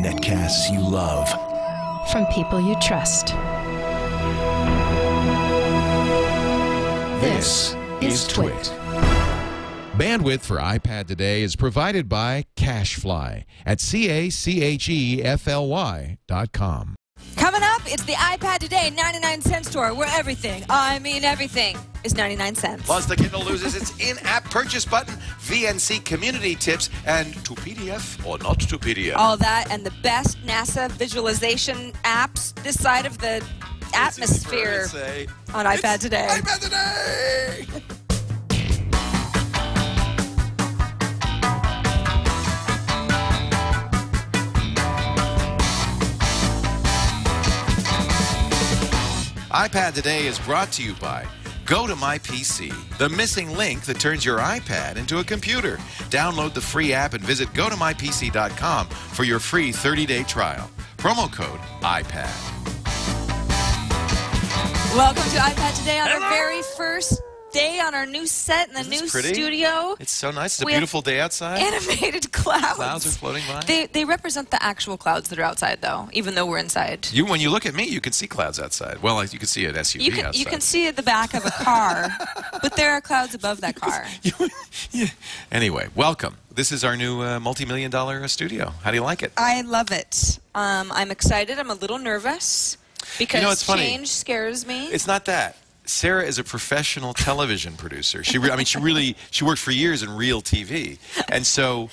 Netcasts you love. From people you trust. This is Twit. Bandwidth for iPad today is provided by Cachefly at CACHEFLY.com. Coming up, it's the iPad Today 99-cent store where everything, I mean everything, is 99 cents. Plus, the Kindle loses its in-app purchase button, VNC community tips, and to PDF or not to PDF. All that and the best NASA visualization apps this side of the atmosphere on iPad Today. iPad Today! iPad Today is brought to you by Go to My PC, the missing link that turns your iPad into a computer. Download the free app and visit gotomypc.com for your free 30-day trial. Promo code iPad. Welcome to iPad Today on our very first day on our new set in the new studio. It's so nice. It's a beautiful day outside. Animated clouds. Clouds are floating by. They represent the actual clouds that are outside, though, even though we're inside. When you look at me, you can see clouds outside. Well, you can see an SUV outside. You can see the back of a car, but there are clouds above that car. Yeah. Anyway, welcome. This is our new multi-million-dollar studio. How do you like it? I love it. I'm excited. I'm a little nervous because change scares me. It's not that. Sarah is a professional television producer. She worked for years in real TV. And so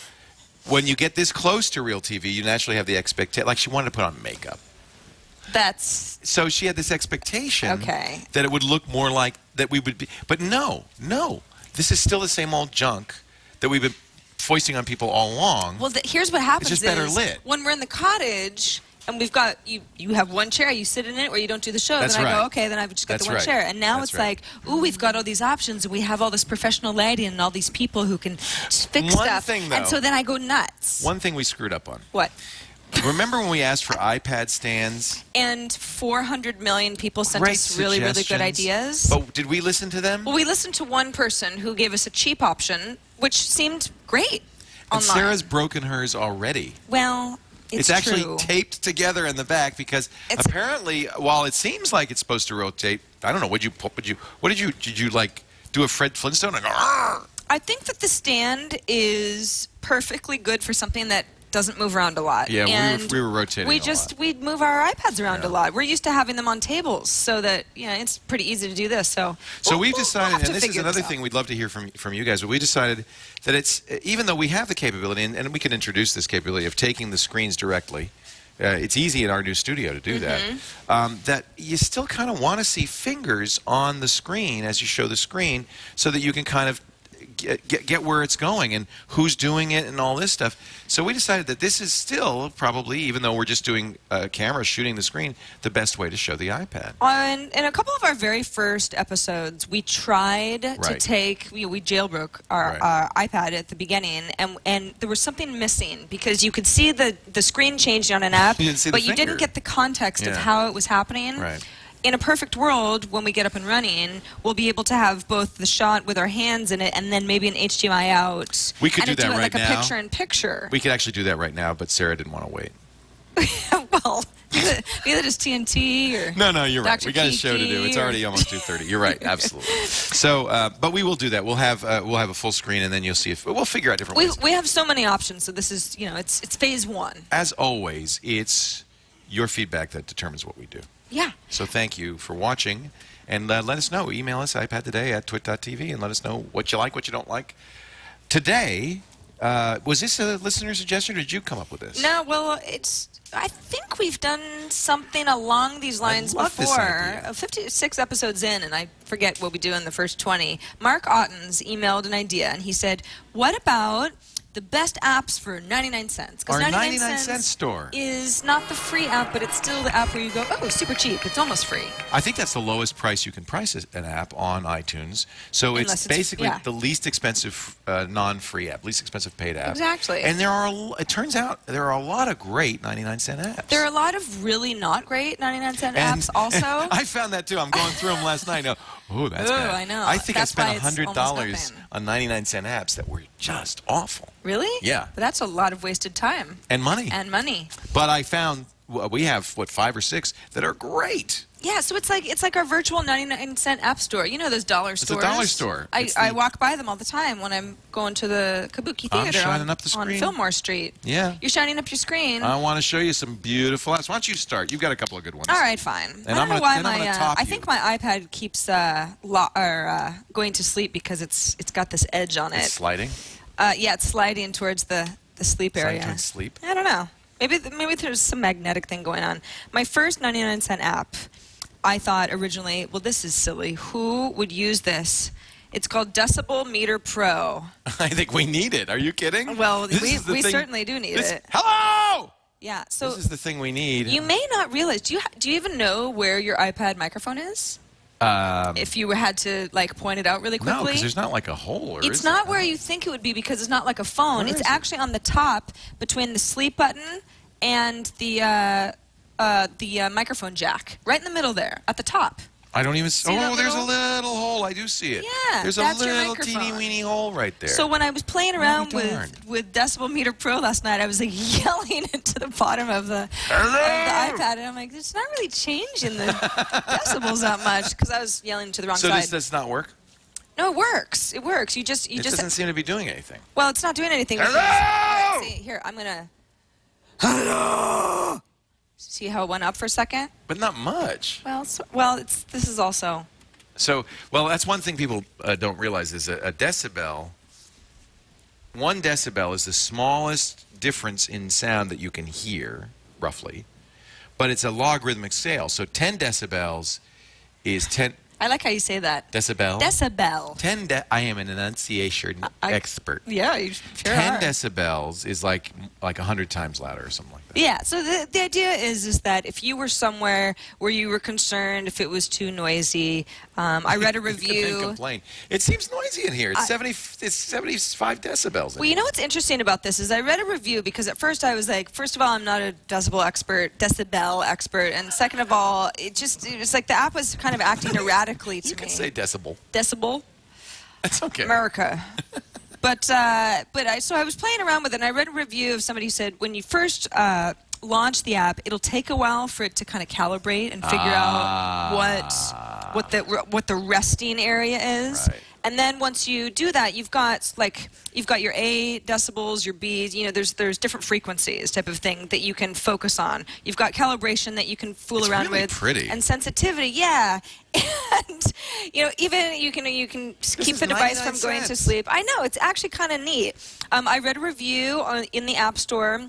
when you get this close to real TV, you naturally have the expectation, like she wanted to put on makeup. So she had this expectation that it would look more like that we would be. But no. This is still the same old junk that we've been foisting on people all along. Well, here's what happens it's just better lit. When we're in the cottage and we've got, you have one chair, you sit in it, or you don't do the show. That's then I right. go, okay, then I've just got the one chair. And now it's like, ooh, we've got all these options, and we have all this professional lighting and all these people who can fix stuff. And so then I go nuts. One thing we screwed up on. What? Remember when we asked for iPad stands? And 400 million people sent us really, really good ideas. But did we listen to them? Well, we listened to one person who gave us a cheap option, which seemed great And Sarah's broken hers already. Well, it's actually taped together in the back because apparently, while it seems like it's supposed to rotate, I don't know. Did you like do a Fred Flintstone and go? Argh! I think that the stand is perfectly good for something that doesn't move around a lot. Yeah, and we were rotating. We'd move our iPads around a lot. We're used to having them on tables, so that it's pretty easy to do this. So we've decided, and this is another thing we'd love to hear from you guys. But we decided that it's even though we have the capability, and we can introduce this capability of taking the screens directly. It's easy in our new studio to do that. That you still kind of want to see fingers on the screen as you show the screen, so that you can kind of get where it's going and who's doing it and all this stuff. So we decided that this is still probably, even though we're just doing camera shooting the screen, the best way to show the iPad. In a couple of our very first episodes, we tried to take, we jailbroke our iPad at the beginning, and there was something missing because you could see the screen changing on an app, but you didn't get the context of how it was happening. Right. In a perfect world, when we get up and running, we'll be able to have both the shot with our hands in it and then maybe an HDMI out. We could do that right now. Like a picture-in-picture. We could actually do that right now, but Sarah didn't want to wait. Well, either just TNT or No, you're right. We got a show to do. It's already almost 2:30. You're right, absolutely. So, but we will do that. We'll have a full screen, and then you'll see if we'll figure out different ways. We have so many options. So this is, it's phase one. As always, it's your feedback that determines what we do. Yeah. So thank you for watching, and let us know. Email us, iPadtoday@twit.tv, and let us know what you like, what you don't like. Today, was this a listener suggestion, or did you come up with this? No, well, I think we've done something along these lines before. 56 episodes in, and I forget what we do in the first 20. Mark Ottens emailed an idea, and he said, what about the best apps for 99 cents. Our 99 cent store is not the free app, but it's still the app where you go, oh, super cheap. It's almost free. I think that's the lowest price you can price an app on iTunes. So it's basically the least expensive non-free app, least expensive paid app. Exactly. And it turns out there are a lot of great 99-cent apps. There are a lot of really not great 99-cent apps also. I found that too. I'm going through them last night. Oh, that's bad. I know. I think I spent $100 on 99-cent apps that were just awful. Really? Yeah. But that's a lot of wasted time. And money. And money. But I found we have, what, 5 or 6 that are great. Yeah, so it's like our virtual 99-cent app store. You know those dollar stores? It's a dollar store. I walk by them all the time when I'm going to the Kabuki Theater shining up the screen. on Fillmore Street. Yeah. You're shining up your screen. I want to show you some beautiful apps. Why don't you start? You've got a couple of good ones. All right, fine. And I don't know why I think my iPad keeps going to sleep because it's got this edge on it. It's sliding? Yeah, it's sliding towards the sleep area. Sliding towards sleep? I don't know. Maybe there's some magnetic thing going on. My first 99-cent app, I thought originally, well, this is silly. Who would use this? It's called Decibelle Meter Pro. I think we need it. Are you kidding? Well, we certainly do need it. Hello! Yeah. So this is the thing we need. You may not realize. Do you even know where your iPad microphone is? If you had to point it out really quickly. No, because there's not like a hole. It's not where you think it would be because it's not like a phone. It's actually on the top between the sleep button and the microphone jack, right in the middle there, at the top. I don't even see there's a little hole. I do see it. Yeah, there's a little teeny-weeny hole right there. So when I was playing around with Decibelle Meter Pro last night, I was yelling into the bottom of the iPad, and I'm like, it's not really changing the decibels that much because I was yelling to the wrong side. So this does not work? No, it works. It works. It doesn't seem to be doing anything. Well, it's not doing anything. Hello! See, here, I'm gonna. Hello. See how it went up for a second? But not much. Well, this is also. So, well, that's one thing people don't realize is a decibel. 1 decibel is the smallest difference in sound that you can hear, roughly, but it's a logarithmic scale. So 10 decibels is 10. I like how you say that. Decibel? Decibel. I am an enunciation expert. Yeah, you sure 10 are. decibels is like 100 times louder or something like that. Yeah, so the idea is that if you were somewhere where you were concerned if it was too noisy, I read a review. Complain. It seems noisy in here. It's 75 decibels. Well, you know what's interesting about this is I read a review because at first I was like, first of all, I'm not a decibel expert, decibel expert, and second of all, it was like the app was kind of acting erratically to me. You can say decibel. Decibel? That's okay. America. So I was playing around with it, and I read a review of somebody who said when you first launch the app, it'll take a while for it to kind of calibrate and figure out what the resting area is. Right. And then once you do that, you've got your A decibels, your B's. You know, there's different frequencies type of thing that you can focus on. You've got calibration that you can fool around with. Pretty. And sensitivity, yeah. And even you can keep the device from going to sleep. I know, it's actually kind of neat. I read a review in the App Store.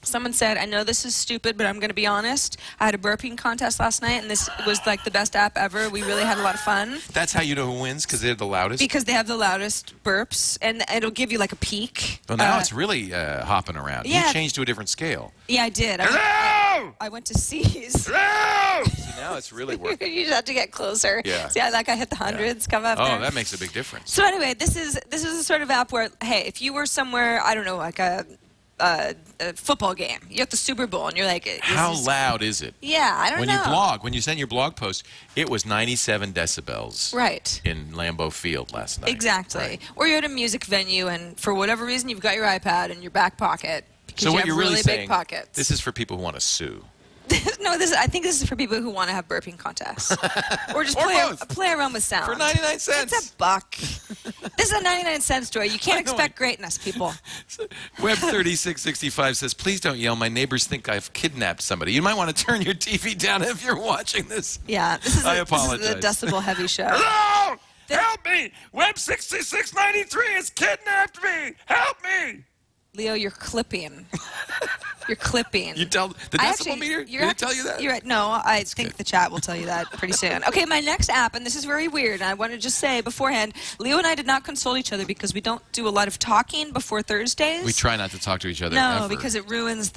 Someone said, I know this is stupid, but I'm going to be honest. I had a burping contest last night, and this was like the best app ever. We really had a lot of fun. That's how you know who wins, because they're the loudest? Because they have the loudest burps, and it'll give you like a peak. Well, now it's really hopping around. Yeah. You changed to a different scale. Yeah, I did. I went to C's. Hello! See, now it's really working. You just have to get closer. Yeah. See, I hit the hundreds come up there. Oh, that makes a big difference. So anyway, this is the sort of app where, hey, if you were somewhere, I don't know, like a football game. You're at the Super Bowl, and you're like, how loud is it? Yeah, I don't know. When you send your blog post, it was 97 decibels. Right. In Lambeau Field last night. Exactly. Right. Or you're at a music venue, and for whatever reason, you've got your iPad in your back pocket because you have really big pockets. This is for people who want to sue. No, I think this is for people who want to have burping contests. Or just play around with sound. For 99 cents. It's $1. This is a 99-cent store. You can't expect greatness, people. Web3665 says, please don't yell. My neighbors think I've kidnapped somebody. You might want to turn your TV down if you're watching this. Yeah, I apologize. This is a decibel heavy show. Hello! Help me! Web6693 has kidnapped me! Help me! Leo, you're clipping. You're clipping. You tell the decibel meter? Did it tell you that? No, I think the chat will tell you that pretty soon. Okay, my next app, and this is very weird, and I want to just say beforehand, Leo and I did not consult each other because we don't do a lot of talking before Thursdays. We try not to talk to each other No, ever. because it ruins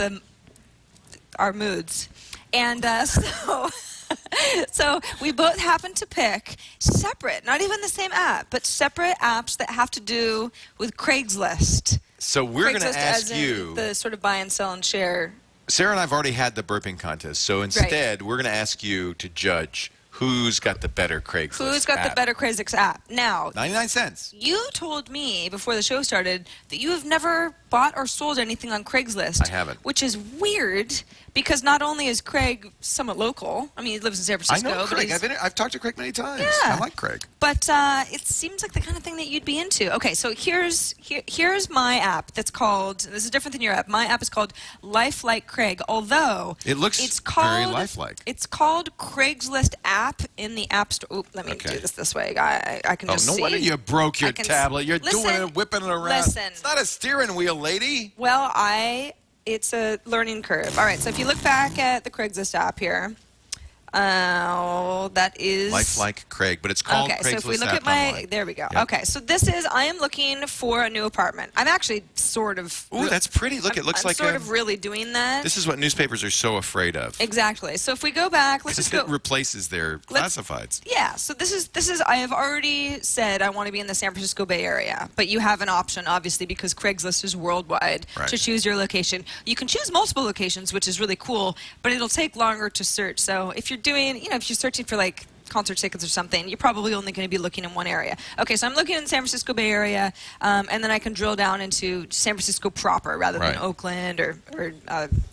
our moods. And so we both happened to pick separate, not even the same app, but separate apps that have to do with Craigslist. So we're going to ask you the sort of buy and sell and share. Sarah and I have already had the burping contest, so instead we're going to ask you to judge Who's got the better Craigslist Who's got app? the better Craigslist app? Now, 99 cents. You told me before the show started that you have never bought or sold anything on Craigslist. I haven't. Which is weird because not only is Craig somewhat local, I mean, he lives in San Francisco. I know Craig. But I've talked to Craig many times. Yeah. I like Craig. But it seems like the kind of thing that you'd be into. Okay, so here's my app that's called, this is different than your app. My app is called Life Like Craig, although it's called, very lifelike. It's called Craigslist app in the App Store. Oop, let me do this way. I can just see. No wonder you broke your tablet. You're doing it, whipping it around. Listen. It's not a steering wheel, lady. Well, it's a learning curve. All right, so if you look back at the Craigslist app here, that is Life Like Craig, but it's called Craigslist. So if we look at there we go. Yep. Okay, so I am looking for a new apartment. I'm actually sort of. Ooh, that's pretty. Look, it looks like sort of really doing that. This is what newspapers are so afraid of. Exactly. So if we go back, let's just go. It replaces their classifieds. Yeah. So this is. I have already said I want to be in the San Francisco Bay Area, but you have an option, obviously, because Craigslist is worldwide to choose your location. You can choose multiple locations, which is really cool, but it'll take longer to search. So if you're doing, if you're searching for like concert tickets or something, you're probably only going to be looking in one area. Okay, so I'm looking in the San Francisco Bay Area, and then I can drill down into San Francisco proper rather than Oakland or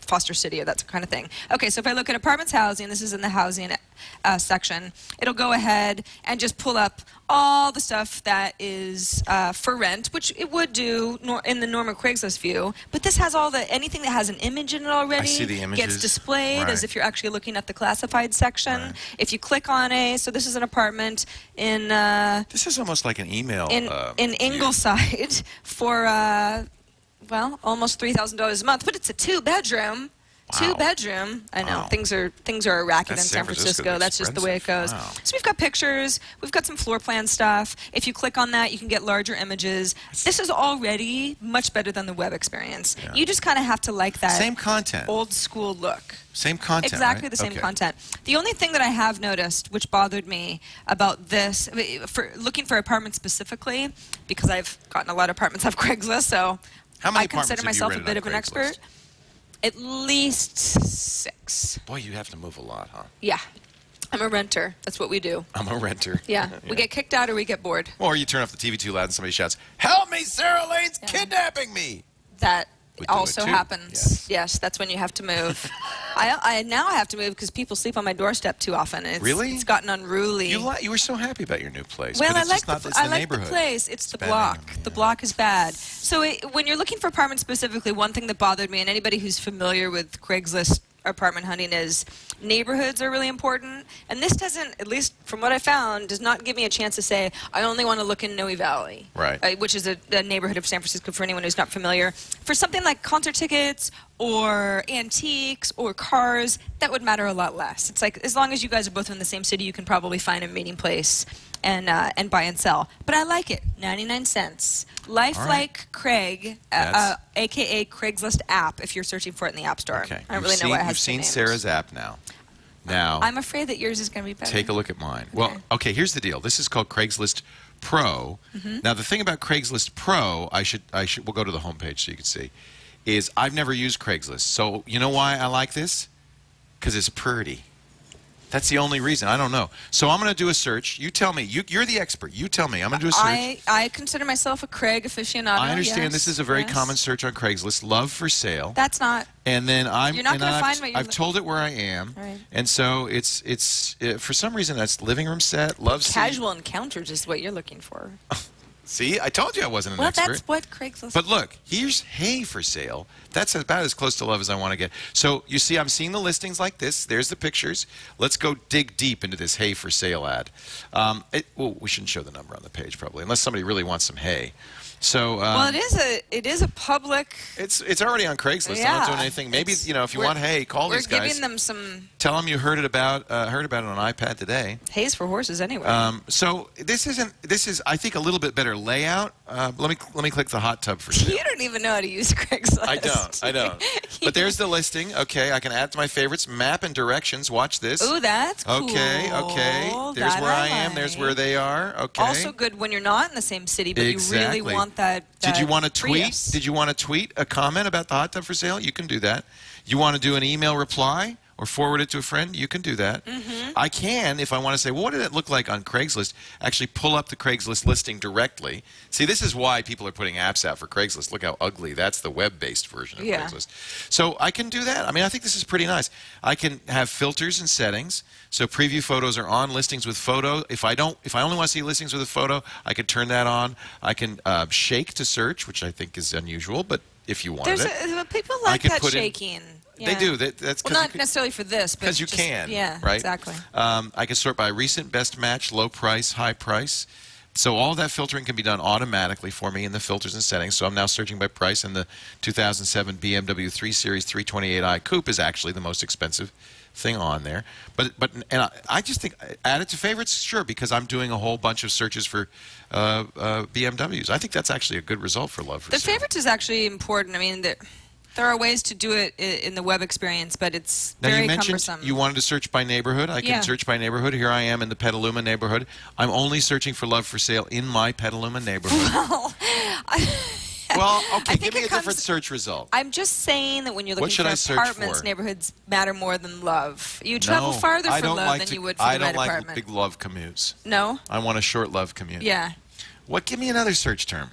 Foster City or that kind of thing. Okay, so if I look at apartments housing, this is in the housing section, it'll go ahead and just pull up all the stuff that is for rent, which it would do in the normal Craigslist view, but this has anything that has an image in it already. I see the images. Gets displayed as if you're actually looking at the classified section. If you click on so this is an apartment in this is almost like an email in Ingleside for well, almost $3,000 a month, but it's a two-bedroom. Two-bedroom. I know things are a racket in San Francisco. That's just the way it goes. Wow. So we've got pictures. We've got some floor plan stuff. If you click on that, you can get larger images. This is already much better than the web experience. Yeah. You just kind of have to like that same content, old school look. Same content. Exactly the same content. The only thing that I have noticed, which bothered me about this, for looking for apartments specifically, because I've gotten a lot of apartments off Craigslist, so I consider myself a bit of an expert. At least 6. Boy, you have to move a lot, huh? Yeah. I'm a renter. That's what we do. I'm a renter. Yeah. We get kicked out or we get bored. Or you turn off the TV too loud and somebody shouts, "Help me, Sarah Lane's kidnapping me!" That also happens. Yes, that's when you have to move. I now have to move because people sleep on my doorstep too often. Really? It's gotten unruly. You were so happy about your new place. Well, I like the place. It's the block. The block is bad. So when you're looking for apartments specifically, one thing that bothered me, and anybody who's familiar with Craigslist apartment hunting, is neighborhoods are really important. And this doesn't, at least from what I found, does not give me a chance to say, I only want to look in Noe Valley, which is a neighborhood of San Francisco for anyone who's not familiar. For something like concert tickets or antiques or cars, that would matter a lot less. It's like, as long as you guys are both in the same city, you can probably find a meeting place and buy and sell. But I like it. 99 cents. Life Like Craig, a.k.a. Craigslist app, if you're searching for it in the App Store. Okay. I don't really know why it has You've seen Sarah's app now. I'm afraid that yours is going to be better. Take a look at mine. Well, okay, here's the deal. This is called Craigslist Pro. Now, the thing about Craigslist Pro, we'll go to the homepage so you can see, is I've never used Craigslist. So you know why I like this? Because it's pretty. That's the only reason. I don't know. So I'm going to do a search. You tell me. You're the expert. You tell me. I'm going to do a search. I consider myself a Craig aficionado. I understand this is a very common search on Craigslist. Love for sale. That's not. And then you're not going to find what you're I've told it where I am. Right. And so it's for some reason that's living room set. Casual encounters is what you're looking for. See, I told you I wasn't an expert. Well, that's what Craigslist. But look, here's hay for sale. That's about as close to love as I want to get. So you see, I'm seeing the listings like this. There's the pictures. Let's go dig deep into this hay for sale ad. Well, we shouldn't show the number on the page probably, unless somebody really wants some hay. So well, it is a public. It's already on Craigslist. I'm not doing anything. Maybe if you want hay, call these guys. We're giving them some. Tell them you heard about it on iPad today. Hay's for horses anyway. So this is I think a little bit better layout. Let me click the hot tub for sale. You don't even know how to use Craigslist. I don't. But there's the listing. Okay, I can add to my favorites. Map and directions. Watch this. Ooh, that's cool. Okay. There's where I am. There's where they are. Okay. Also good when you're not in the same city, but you really want that. Did you want to tweet? Prius. Did you want to tweet a comment about the hot tub for sale? You can do that. You want to do an email reply? or forward it to a friend, you can do that. I can, if I want to say, well, what did it look like on Craigslist, actually pull up the Craigslist listing directly. See, this is why people are putting apps out for Craigslist. Look how ugly. That's the web-based version of Craigslist. So I can do that. I mean, I think this is pretty nice. I can have filters and settings. So preview photos are on, listings with photo. If I only want to see listings with a photo, I can turn that on. I can shake to search, which I think is unusual, but if you wanted people like that shaking. They do. That's well, not necessarily for this, but because you can. Yeah, right? Exactly. I can sort by recent, best match, low price, high price. So all that filtering can be done automatically for me in the filters and settings. So I'm now searching by price, and the 2007 BMW 3 Series 328i Coupe is actually the most expensive thing on there. I just think add it to favorites, sure, because I'm doing a whole bunch of searches for BMWs. I think that's actually a good result for Love for Sale. The favorites is actually important. I mean, there are ways to do it in the web experience, but it's very cumbersome. You wanted to search by neighborhood. I can search by neighborhood. Here I am in the Petaluma neighborhood. I'm only searching for Love for Sale in my Petaluma neighborhood. Well, okay, give me a different search result. I'm just saying that when you're looking for apartments, neighborhoods matter more than love. You travel farther for love than you would for the right apartment. I don't like big love commutes. No? I want a short love commute. Yeah. Give me another search term.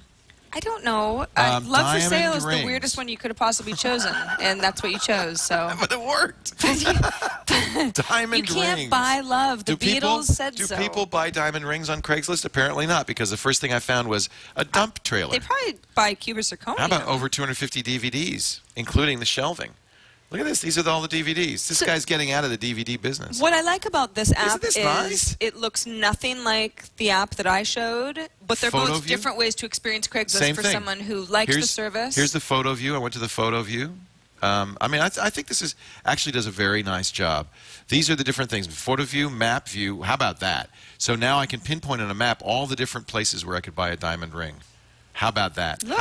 I don't know. Love for Sale is the weirdest one you could have possibly chosen, and that's what you chose. So. But it worked. Diamond rings. You can't buy love. The Beatles said so. Do people buy diamond rings on Craigslist? Apparently not, because the first thing I found was a dump trailer. They probably buy cubic zirconia. How about over 250 DVDs, including the shelving? Look at this. These are all the DVDs. This guy's getting out of the DVD business. What I like about this app is nice? It looks nothing like the app that I showed, but they're both different ways to experience Craigslist for someone who likes the service. Here's the photo view. I went to the photo view. I mean, I think this actually does a very nice job. These are the different things. Photo view, map view. How about that? So now I can pinpoint on a map all the different places where I could buy a diamond ring. How about that? Look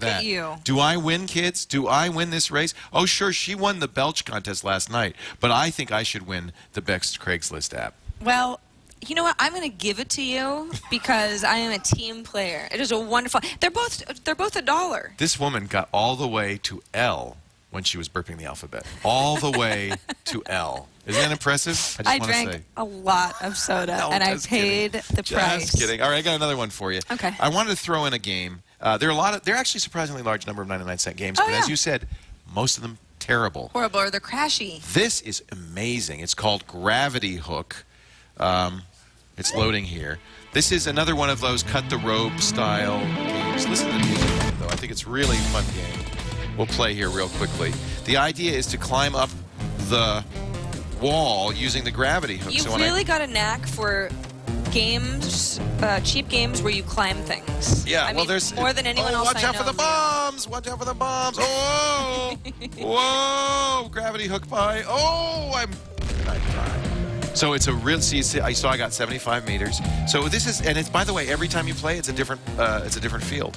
at you. Do I win, kids? Do I win this race? Oh, sure, she won the Belch contest last night, but I think I should win the best Craigslist app. Well, you know what? I'm going to give it to you because I am a team player. It is a wonderful. They're both $1. This woman got all the way to L when she was burping the alphabet. All the way to L. Isn't that impressive? I drank a lot of soda, and I paid the price. Just kidding. All right, I got another one for you. Okay. I wanted to throw in a game. There are actually a surprisingly large number of 99-cent games, but as you said, most of them terrible. Horrible, or they're crashy. This is amazing. It's called Gravity Hook. It's loading here. This is another one of those cut-the-rope style games. Listen to the music, though. I think it's really a fun game. We'll play here real quickly. The idea is to climb up the wall using the gravity hook. You've really got a knack for games, cheap games where you climb things. Yeah, I mean, there's more than anyone else. Watch out for the bombs! Watch out for the bombs! Oh! Whoa! Gravity hook by. Oh! I died. So it's a real. See, I saw I got 75 meters. So this is, and it's, by the way, every time you play, it's a different field.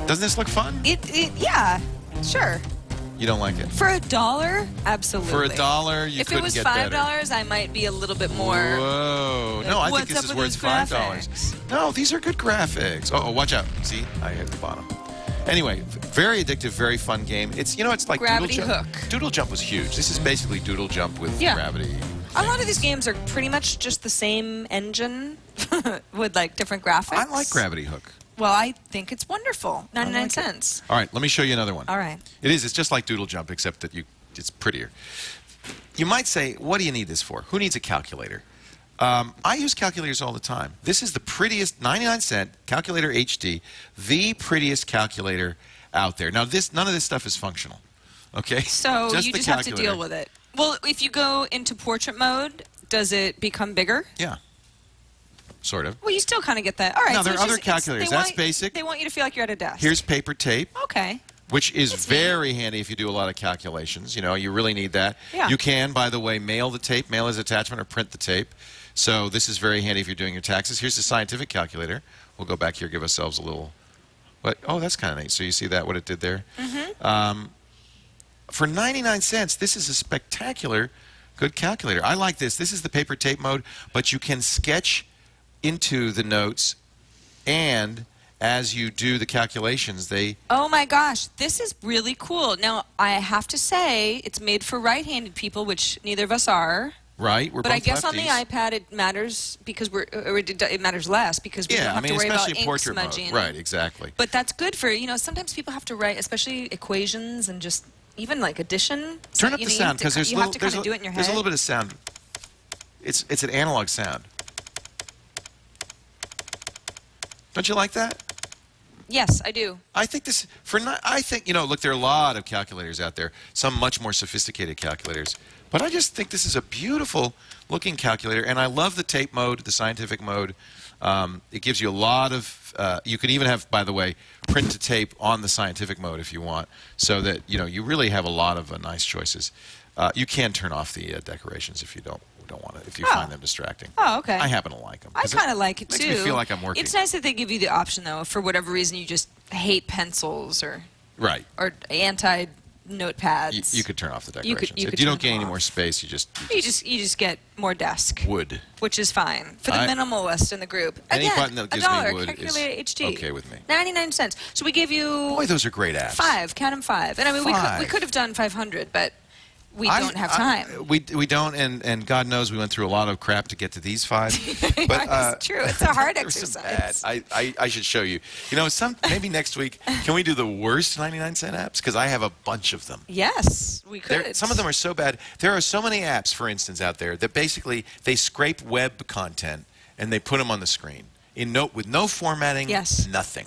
Doesn't this look fun? Yeah, sure. You don't like it? For $1, absolutely. For $1, you couldn't get better. If it was $5, I might be a little bit more. Whoa! No, I think this is worth $5. No, these are good graphics. Oh, watch out! See, I hit the bottom. Anyway, very addictive, very fun game. It's it's like Gravity Doodle Jump. Hook. Doodle Jump was huge. This is basically Doodle Jump with gravity. A lot of these games are pretty much just the same engine with like different graphics. I like Gravity Hook. Well, I think it's wonderful. 99 cents. All right, let me show you another one. All right. It's just like Doodle Jump, except that it's prettier. You might say, what do you need this for? Who needs a calculator? I use calculators all the time. This is the prettiest 99-cent Calculator HD, the prettiest calculator out there. Now, none of this stuff is functional, okay? So you just have to deal with it. Well, if you go into portrait mode, does it become bigger? Yeah. Sort of. Well, you still kind of get that. All right. No, there are other calculators. That's basic. They want you to feel like you're at a desk. Here's paper tape. Okay. Which is very handy if you do a lot of calculations. You know, you really need that. Yeah. You can, by the way, mail the tape, mail as attachment, or print the tape. So this is very handy if you're doing your taxes. Here's the scientific calculator. We'll go back here, give ourselves a little. Oh, that's kind of neat. So you see that, what it did there? Mm-hmm. For 99 cents, this is a spectacular good calculator. I like this. This is the paper tape mode, but you can sketch into the notes and as you do the calculations, they... Oh my gosh, this is really cool. Now, I have to say, it's made for right-handed people, which neither of us are. Right, we're but both I guess lefties. on the iPad it matters because it matters less because we don't have to worry about ink smudging. Right, exactly. But that's good for, sometimes people have to write, especially equations and just even like addition. Turn up the sound because you have to kind of do it in your head. There's a little bit of sound. It's an analog sound. Don't you like that? Yes, I do. I think look, there are a lot of calculators out there, some much more sophisticated calculators. But I just think this is a beautiful looking calculator, and I love the tape mode, the scientific mode. It gives you a lot of, you can even have, by the way, print to tape on the scientific mode if you want, so that, you really have a lot of nice choices. You can turn off the decorations if you don't want it, if you find them distracting. Oh, okay. I happen to like them. I kind of like it, too. Makes me feel like I'm working. It's nice that they give you the option, though, if for whatever reason you just hate pencils or anti-notepads. You could turn off the decorations. You if you don't gain any more space, you just get more desk. Wood. Which is fine. For the minimalist in the group. Any Again, button that gives $1, me wood calculator is HT. okay with me. 99 cents. So we gave you... Boy, those are great apps. 5. Count them 5. And I mean, we could have done 500, but... We don't have time. We don't, and God knows we went through a lot of crap to get to these 5. But it's true. It's a hard exercise. I should show you. Maybe next week, can we do the worst 99-cent apps? Because I have a bunch of them. Yes, we could. Some of them are so bad. There are so many apps, for instance, out there that basically they scrape web content and they put them on the screen with no formatting, nothing.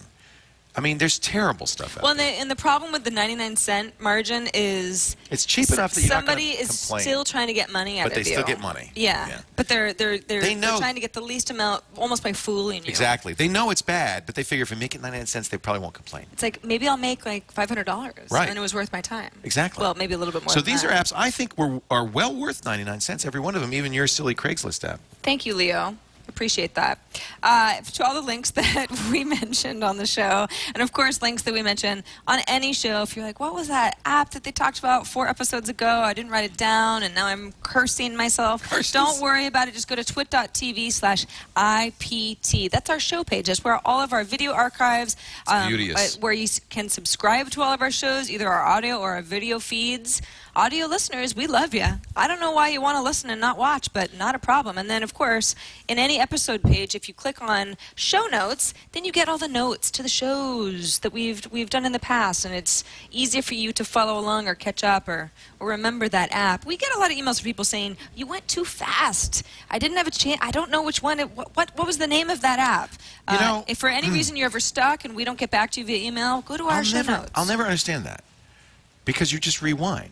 I mean, there's terrible stuff out there. And the problem with the 99-cent margin is it's cheap enough that you're not somebody is still trying to get money out of you. But they still get money. Yeah. But they're trying to get the least amount, almost by fooling you. Exactly. They know it's bad, but they figure if we make it 99 cents, they probably won't complain. It's like maybe I'll make like $500, and it was worth my time. Exactly. Well, maybe a little bit more. So these are apps I think are well worth 99 cents, every one of them, even your silly Craigslist app. Thank you, Leo. Appreciate that. To all the links that we mentioned on the show, and of course links that we mention on any show, if you're like, what was that app that they talked about 4 episodes ago? I didn't write it down and now I'm cursing myself. Don't worry about it. Just go to twit.tv/IPT. That's our show page. That's where all of our video archives, where you can subscribe to all of our shows, either our audio or our video feeds. Audio listeners, we love you. I don't know why you want to listen and not watch, but not a problem. And then, of course, in any episode page, if you click on show notes, then you get all the notes to the shows that we've done in the past, and it's easier for you to follow along or catch up or remember that app. We get a lot of emails from people saying, you went too fast. I didn't have a chance. I don't know which one. What was the name of that app? If for any reason you're ever stuck and we don't get back to you via email, go to our show notes. I'll never understand that because you just rewind.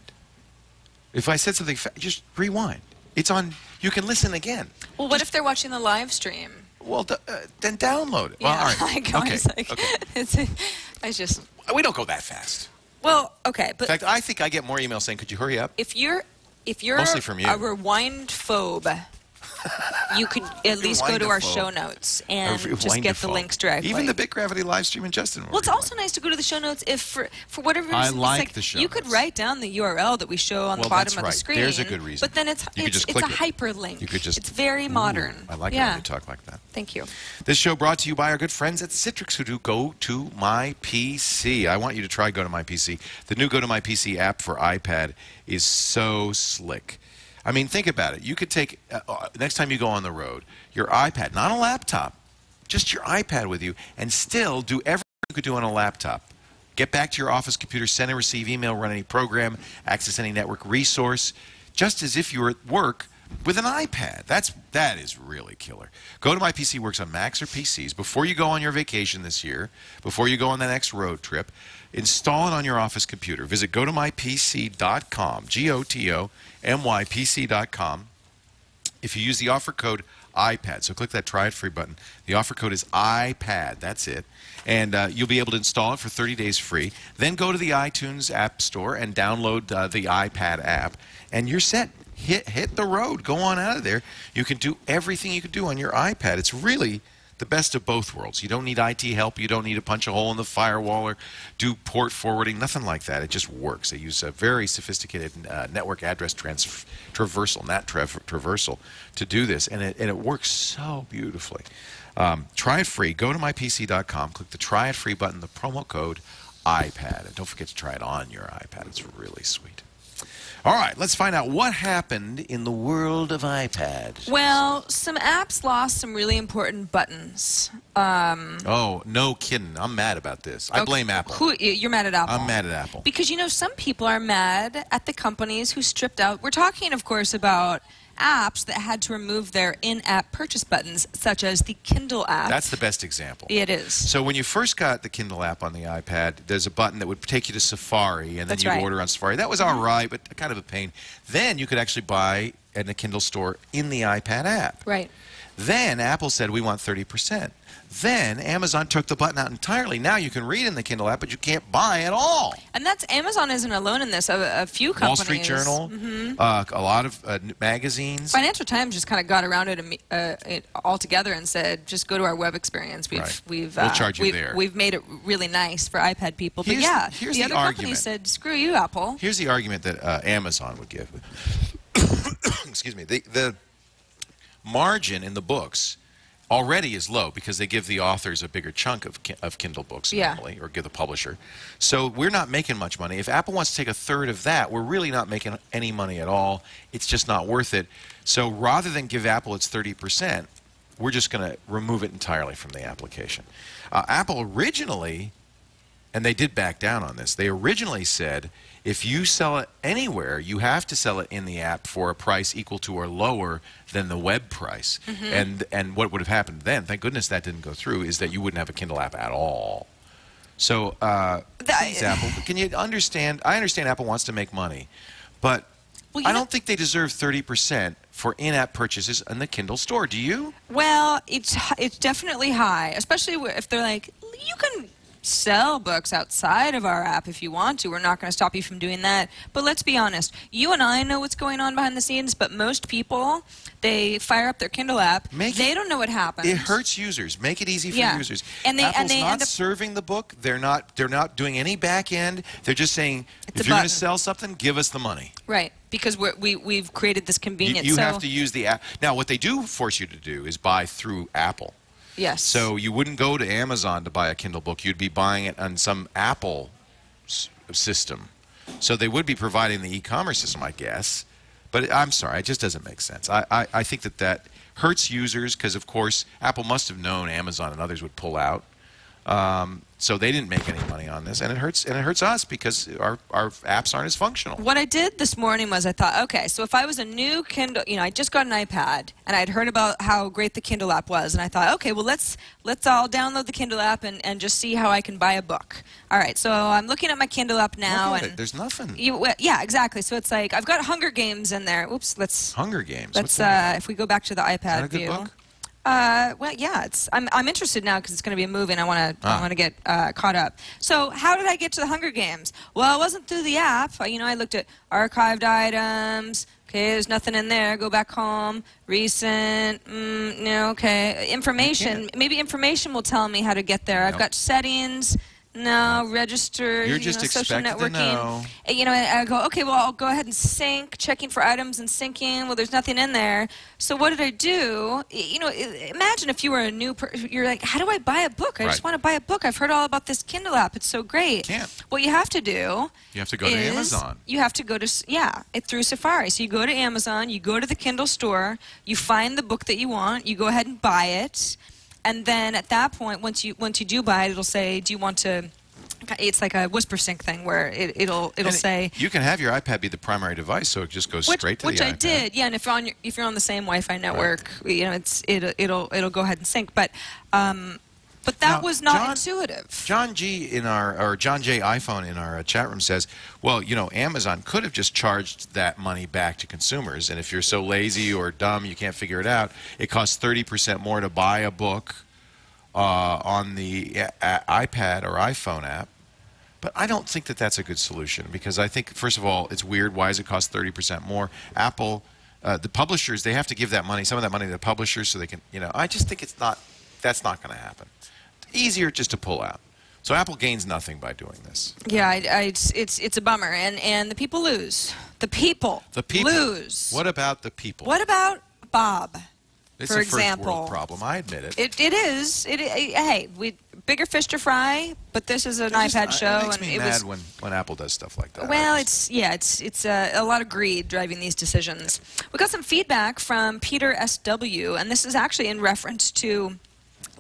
If I said something, just rewind. It's on. You can listen again. Well, what if they're watching the live stream? Well, then download it. Yeah, well, all right. We don't go that fast. Well, okay, but in fact, I think I get more emails saying, "Could you hurry up?" If you're mostly from you. A rewind phobe, you could at least go to our show notes and just get the links directly. Even the Big Gravity live stream in Justin. Well, it's also nice to go to the show notes if, for whatever reason, the show you could write down the URL that we show on the bottom of the screen. There's a good reason. But then it's a hyperlink. It's very modern. I like it when you talk like that. Thank you. This show brought to you by our good friends at Citrix who do Go To My PC. I want you to try Go To My PC. The new Go To My PC app for iPad is so slick. I mean, think about it. You could take, next time you go on the road, your iPad, not a laptop, just your iPad with you, and still do everything you could do on a laptop. Get back to your office computer, send and receive email, run any program, access any network resource, just as if you were at work with an iPad. That is really killer. Go To My PC works on Macs or PCs. Before you go on your vacation this year, before you go on the next road trip, install it on your office computer. Visit gotomypc.com, GOTOMYPC.com. If you use the offer code iPad, so click that Try It Free button. The offer code is iPad. That's it. And you'll be able to install it for 30 days free. Then go to the iTunes App Store and download the iPad app, and you're set. Hit the road. Go on out of there. You can do everything you can do on your iPad. It's really the best of both worlds. You don't need IT help. You don't need to punch a hole in the firewall or do port forwarding, nothing like that. It just works. They use a very sophisticated network address traversal to do this, and it works so beautifully. Try it free. Go to mypc.com, click the Try It Free button, the promo code iPad, and don't forget to try it on your iPad. It's really sweet. All right, let's find out what happened in the world of iPad. Well, some apps lost some really important buttons. Oh, no kidding. I'm mad about this. I blame Apple. You're mad at Apple? I'm mad at Apple. Because, you know, some people are mad at the companies who stripped out. We're talking, of course, about apps that had to remove their in-app purchase buttons, such as the Kindle app. That's the best example. It is. So when you first got the Kindle app on the iPad, there's a button that would take you to Safari, and then you order on Safari. That was all right, but kind of a pain. Then you could actually buy in the Kindle store in the iPad app. Right. Then Apple said, we want 30%. Then Amazon took the button out entirely. Now you can read in the Kindle app, but you can't buy at all. And that's Amazon isn't alone in this. A few companies. Wall Street Journal, a lot of magazines. Financial Times just kind of got around it all together and said, just go to our web experience. We'll charge you there. We've made it really nice for iPad people. But here's the other companies said, screw you, Apple. Here's the argument that Amazon would give. Excuse me. The margin in the books already is low because they give the authors a bigger chunk of Kindle books normally, or give the publisher. So we're not making much money. If Apple wants to take a third of that, we're really not making any money at all. It's just not worth it. So rather than give Apple its 30%, we're just going to remove it entirely from the application. Apple originally, and they did back down on this, they originally said if you sell it anywhere, you have to sell it in the app for a price equal to or lower than the web price. And what would have happened then, thank goodness that didn't go through, is that you wouldn't have a Kindle app at all. So, please, Apple, can you understand? I understand Apple wants to make money, but I don't think they deserve 30% for in-app purchases in the Kindle store. Do you? Well, it's definitely high, especially if they're like, you can sell books outside of our app if you want to. We're not going to stop you from doing that. But let's be honest. You and I know what's going on behind the scenes, but most people, they fire up their Kindle app. They don't know what happens. It hurts users. Make it easy for users. Apple's not serving the book. They're not doing any back end. They're just saying, if you're going to sell something, give us the money. Right. Because we've created this convenience. You have to use the app. Now, what they do force you to do is buy through Apple. Yes. So you wouldn't go to Amazon to buy a Kindle book. You'd be buying it on some Apple system. So they would be providing the e-commerce system, I guess. But I'm sorry, it just doesn't make sense. I think that hurts users because, of course, Apple must have known Amazon and others would pull out. So they didn't make any money on this, and it hurts us because our apps aren't as functional. What I did this morning was I thought, okay, so if I was a new Kindle, I just got an iPad, and I'd heard about how great the Kindle app was, and I thought, okay, well, let's all download the Kindle app and just see how I can buy a book. All right, so I'm looking at my Kindle app now, and there's nothing. Yeah, exactly. So it's like I've got Hunger Games in there. Oops, let's Hunger Games. Let's if we go back to the iPad Is that a good view. book? Well, yeah, I'm interested now because it's going to be a movie and I want to get caught up. So how did I get to the Hunger Games? Well, it wasn't through the app. I looked at archived items. Okay, there's nothing in there. Go back home. Recent. No, okay. Information. Maybe information will tell me how to get there. I've got settings. No, register, You're just social expected networking. to know. And I go, okay, well, I'll go ahead and sync, checking for items and syncing. Well, there's nothing in there. So what did I do? Imagine if you were a new person. You're like, how do I buy a book? I just want to buy a book. I've heard all about this Kindle app. It's so great. You can't. What you have to do You have to go to Amazon. You have to go to, through Safari. So you go to Amazon, you go to the Kindle store, you find the book that you want, you go ahead and buy it. And then at that point, once you do buy it, it'll say, do you want to... It's like a whisper sync thing where it'll say... You can have your iPad be the primary device, so it just goes straight to the iPad. Which I did, yeah. And if you're on the same Wi-Fi network, it'll go ahead and sync. But that was not intuitive. John J iPhone in our chat room says, well, Amazon could have just charged that money back to consumers, and if you're so lazy or dumb you can't figure it out, it costs 30% more to buy a book on the iPad or iPhone app. But I don't think that that's a good solution because I think, first of all, it's weird. Why does it cost 30% more? Apple, the publishers, they have to give that money, some of that money to the publishers so they can, I just think it's not That's not going to happen. Easier just to pull out. So Apple gains nothing by doing this. Yeah, it's a bummer, and the people lose. The people lose. What about the people? What about Bob? It's for a example, first world problem. I admit it. It is. Hey, bigger fish to fry, but this is an iPad show, it makes and me mad when Apple does stuff like that. Well, it's a lot of greed driving these decisions. We got some feedback from Peter SW, and this is actually in reference to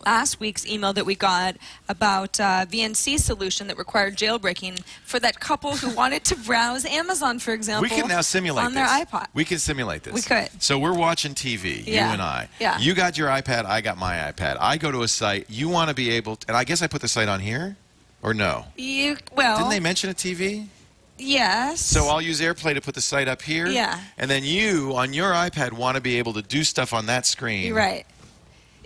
last week's email that we got about VNC solution that required jailbreaking for that couple who wanted to browse Amazon, for example. We can now simulate on their iPod. We can simulate this. We could. So we're watching TV, you and I. Yeah. You got your iPad, I got my iPad. I go to a site. You want to be able to, and I guess I put the site on here, or no? Didn't they mention a TV? Yes. So I'll use AirPlay to put the site up here. Yeah. And then you, on your iPad, want to be able to do stuff on that screen. You're right.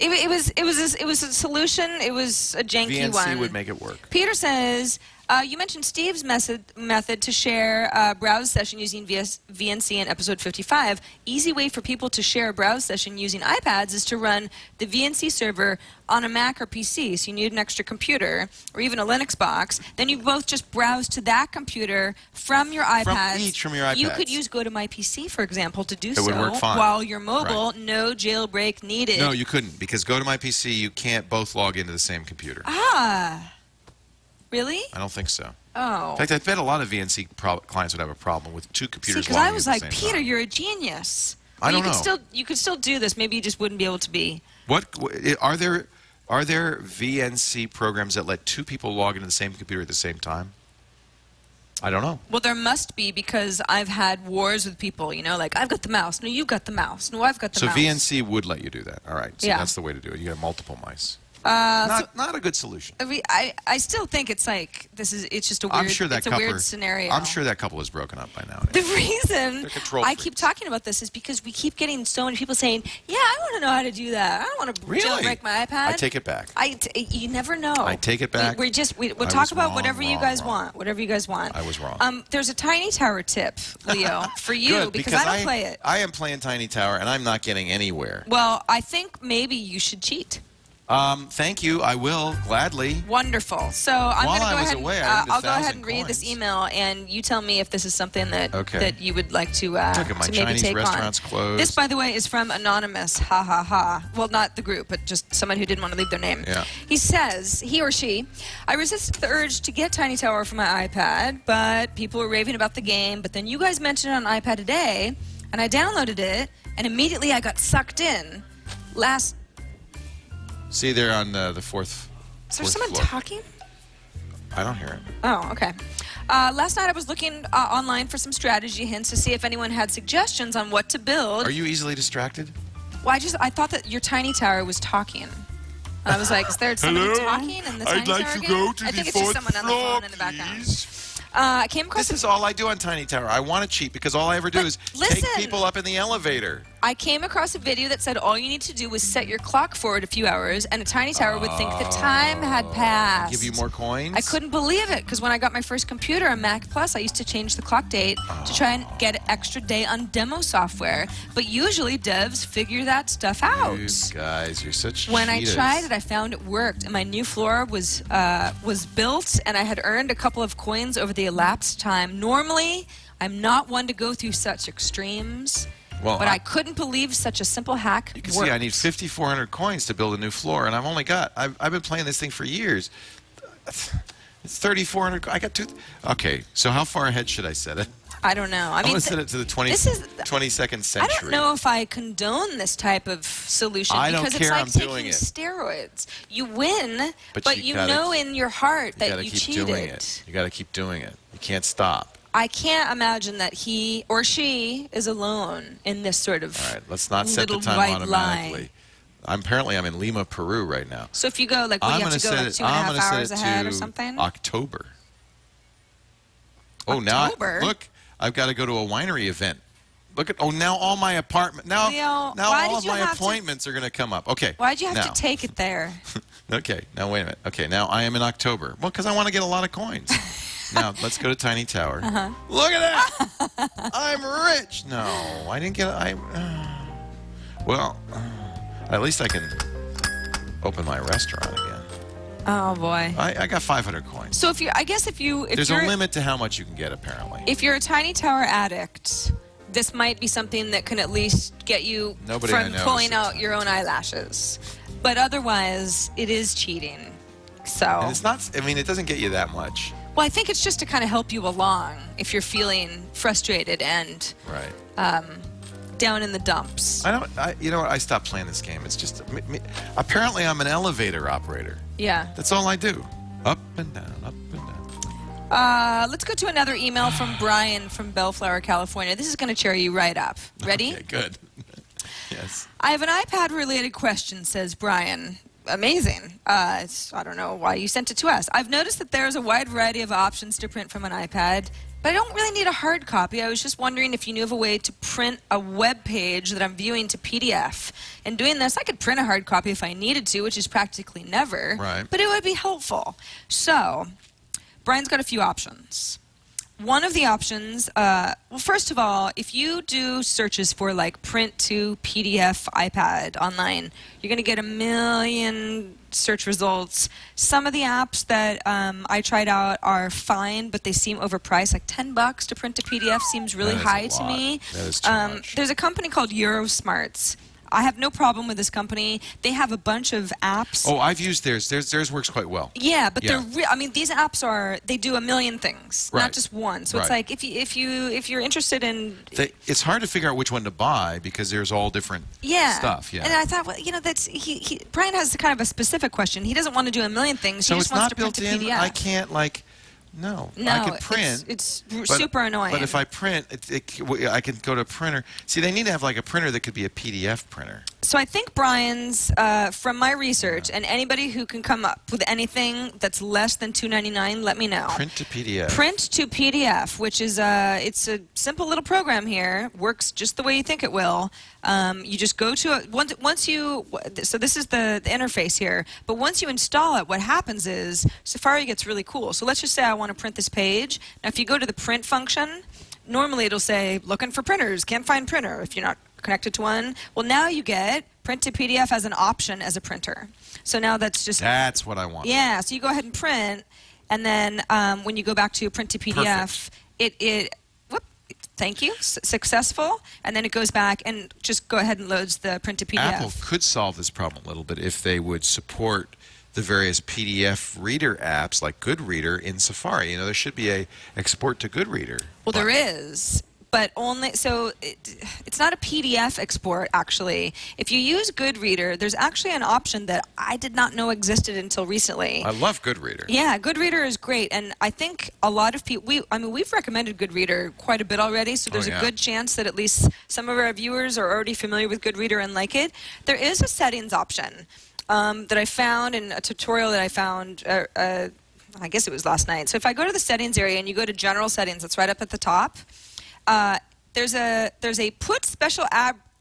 It was a solution. It was a janky one. VNC would make it work. Peter says, you mentioned Steve's method to share a browse session using VNC in episode 55. Easy way for people to share a browse session using iPads is to run the VNC server on a Mac or PC. So you need an extra computer or even a Linux box. Then you both just browse to that computer from your iPads. From your iPads. You could use Go to My PC, for example, to do so. It would work fine. While you're mobile. Right. No jailbreak needed. No, you couldn't, because Go to My PC, you can't both log into the same computer. Ah. Really? I don't think so. Oh. In fact, I bet a lot of VNC clients would have a problem with two computers. Because I was like, Peter, you're a genius. I don't know. You could still do this. Maybe you just wouldn't be able to be. What are there VNC programs that let two people log into the same computer at the same time? I don't know. Well, there must be, because I've had wars with people. You know, like I've got the mouse. No, you've got the mouse. No, I've got the mouse. So VNC would let you do that. All right. So yeah. That's the way to do it. You got multiple mice. Not a good solution. I still think it's like it's just a weird. I'm sure that couple, a weird scenario. I'm sure that couple is broken up by now. The reason I freaks. keep talking about this is because we keep getting so many people saying, "Yeah, I want to know how to do that. I don't want to jailbreak my iPad." I take it back. You never know. I take it back. We'll talk about whatever you guys want. Whatever you guys want. I was wrong. There's a Tiny Tower tip, Leo, for you. Good, because I don't play it. I am playing Tiny Tower, and I'm not getting anywhere. Well, I think maybe you should cheat. Thank you. I will gladly. Wonderful. So I'm going to go ahead. I'll go ahead and read coins. this email, and you tell me if this is something that okay. you would like to my maybe Chinese take restaurant's on. Closed. This, by the way, is from Anonymous. Ha ha ha. Well, not the group, but just someone who didn't want to leave their name. Yeah. He says, he or she, I resisted the urge to get Tiny Tower for my iPad, but people were raving about the game. But then you guys mentioned it on iPad today, and I downloaded it, and immediately I got sucked in. See, they're on the fourth. Is there someone floor. talking? I don't hear it. Oh, okay. Last night I was looking online for some strategy hints to see if anyone had suggestions on what to build. Are you easily distracted? Well, I thought that your Tiny Tower was talking. I was like, is there someone talking in the Tiny Tower I'd like to again? go to I think the it's just fourth someone on the floor, phone in the background. please. I came across. This is all I do on Tiny Tower. I want to cheat because all I ever do is take people up in the elevator. I came across a video that said all you need to do was set your clock forward a few hours, and a Tiny Tower would think the time had passed. Give you more coins? I couldn't believe it, because when I got my first computer, a Mac Plus, I used to change the clock date to try and get an extra day on demo software. But usually devs figure that stuff out. You guys, you're such When cheaters. I tried it, I found it worked, and my new floor was built, and I had earned a couple of coins over the elapsed time. Normally, I'm not one to go through such extremes. Well, but I couldn't believe such a simple hack You can worked. see I need 5,400 coins to build a new floor, and I've been playing this thing for years. It's 3,400. I got two. Okay, so how far ahead should I set it? I don't know. I mean, set it to the 22nd century. I don't know if I condone this type of solution because it's like taking steroids. You win, but you know in your heart that you cheated. You got to keep doing it. You can't stop. I can't imagine that he or she is alone in this sort of All right, let's not set the little time white automatically. lie. Apparently, I'm in Lima, Peru right now. So if you go, like, what do you have to go, like 2.5 hours ahead or something? October. Oh, October? now look, I've got to go to a winery event. Look at now all my apartment now Leo, all of my appointments are going to come up. Okay. Why'd you have to take it there? Okay, now wait a minute. Okay, now I am in October. Well, because I want to get a lot of coins. Now, let's go to Tiny Tower. Look at that! I'm rich! No, I didn't get it. Well, at least I can... open my restaurant again. Oh boy. I got 500 coins. So if there's a limit to how much you can get apparently. If you're a Tiny Tower addict, this might be something that can at least get you from pulling out your own eyelashes. But otherwise, it is cheating. So. And it's not. I mean, it doesn't get you that much. Well, I think it's just to kind of help you along if you're feeling frustrated and down in the dumps. You know what? I stopped playing this game. It's just apparently I'm an elevator operator. Yeah. That's all I do. Up and down, up and down. Let's go to another email from Brian from Bellflower, California. This is going to cheer you right up. Ready? Okay, good. Yes. I have an iPad-related question, says Brian. Amazing. I don't know why you sent it to us. I've noticed that there's a wide variety of options to print from an iPad, but I don't really need a hard copy. I was just wondering if you knew of a way to print a web page that I'm viewing to PDF. In doing this, I could print a hard copy if I needed to, which is practically never, but it would be helpful. So, Brian's got a few options. One of the options, well, first of all, if you do searches for like print to PDF iPad online, you're going to get a million search results. Some of the apps that I tried out are fine, but they seem overpriced. Like $10 to print a PDF seems really high to me. That is too much. There's a company called Eurosmarts. I have no problem with this company. They have a bunch of apps. Oh, I've used theirs. Theirs works quite well. Yeah, but I mean, these apps they do a million things, not just one. So it's like if you're interested in, it's hard to figure out which one to buy because there's all different stuff. Yeah. And I thought, well, you know, that's Brian has kind of a specific question. He doesn't want to do a million things. So he just it's wants not to print built a in. PDF. I can't like. No, I can print. It's super annoying. But if I print, I can go to a printer. See, they need to have like a printer that could be a PDF printer. So I think Brian's, from my research, and anybody who can come up with anything that's less than $2.99, let me know. Print to PDF. Print to PDF, which is it's a simple little program here. Works just the way you think it will. You just go to once you. So this is the interface here. But once you install it, what happens is Safari gets really cool. So let's just say I want to print this page. Now, if you go to the print function, normally it'll say looking for printers, can't find printer if you're not connected to one. Well, now you get print to PDF as an option as a printer. So now that's what I want. Yeah, so you go ahead and print, and then when you go back to print to PDF, thank you, successful, and then it goes back and just go ahead and loads the print to PDF. Apple could solve this problem a little bit if they would support the various PDF reader apps like Goodreader in Safari. You know, there should be a export to Goodreader. Well, there is. But only, so it's not a PDF export, actually. If you use Goodreader, there's actually an option that I did not know existed until recently. I love Goodreader. Yeah, Goodreader is great. And I think a lot of people, we've recommended Goodreader quite a bit already, so there's a good chance that at least some of our viewers are already familiar with Goodreader and like it. There is a settings option that I found in a tutorial that I found, I guess it was last night. So if I go to the settings area and you go to general settings, that's right up at the top. There's a put special